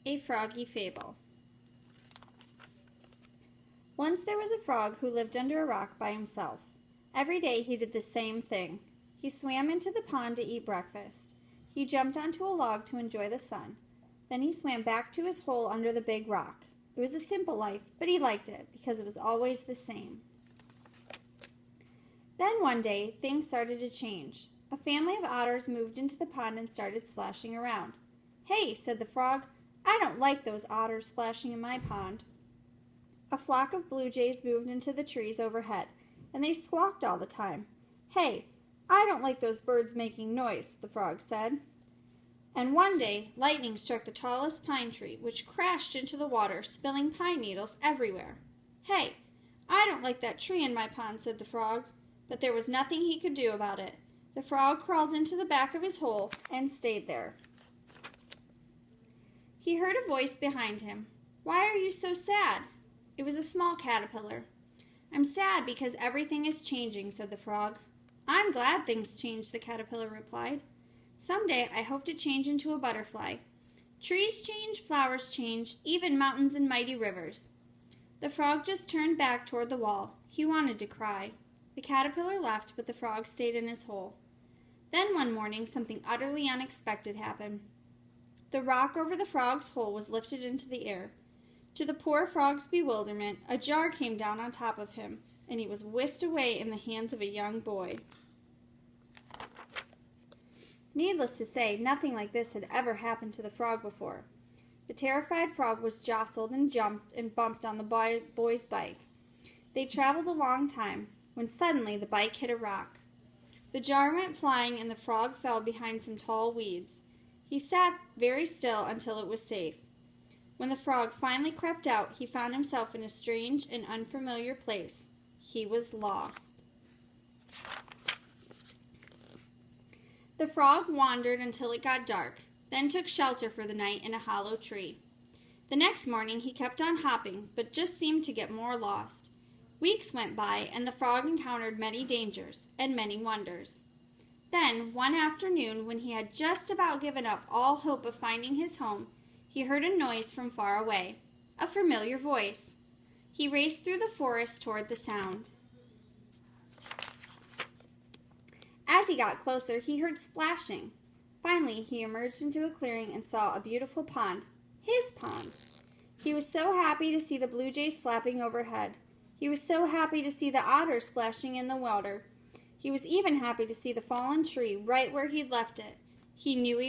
A Froggy Fable. Once there was a frog who lived under a rock by himself. Every day he did the same thing. He swam into the pond to eat breakfast. He jumped onto a log to enjoy the sun. Then he swam back to his hole under the big rock. It was a simple life, but he liked it because it was always the same. Then one day, things started to change. A family of otters moved into the pond and started splashing around. "Hey," said the frog, "I don't like those otters splashing in my pond." A flock of blue jays moved into the trees overhead, and they squawked all the time. "Hey, I don't like those birds making noise," the frog said. And one day, lightning struck the tallest pine tree, which crashed into the water, spilling pine needles everywhere. "Hey, I don't like that tree in my pond," said the frog. But there was nothing he could do about it. The frog crawled into the back of his hole and stayed there. He heard a voice behind him. "Why are you so sad?" It was a small caterpillar. "I'm sad because everything is changing," said the frog. "I'm glad things change," the caterpillar replied. "Someday I hope to change into a butterfly. Trees change, flowers change, even mountains and mighty rivers." The frog just turned back toward the wall. He wanted to cry. The caterpillar left, but the frog stayed in his hole. Then one morning, something utterly unexpected happened. The rock over the frog's hole was lifted into the air. To the poor frog's bewilderment, a jar came down on top of him, and he was whisked away in the hands of a young boy. Needless to say, nothing like this had ever happened to the frog before. The terrified frog was jostled and jumped and bumped on the boy's bike. They traveled a long time, when suddenly the bike hit a rock. The jar went flying and the frog fell behind some tall weeds. He sat very still until it was safe. When the frog finally crept out, he found himself in a strange and unfamiliar place. He was lost. The frog wandered until it got dark, then took shelter for the night in a hollow tree. The next morning he kept on hopping, but just seemed to get more lost. Weeks went by, and the frog encountered many dangers and many wonders. Then, one afternoon, when he had just about given up all hope of finding his home, he heard a noise from far away, a familiar voice. He raced through the forest toward the sound. As he got closer, he heard splashing. Finally, he emerged into a clearing and saw a beautiful pond, his pond. He was so happy to see the blue jays flapping overhead. He was so happy to see the otters splashing in the water. He was even happy to see the fallen tree right where he'd left it. He knew he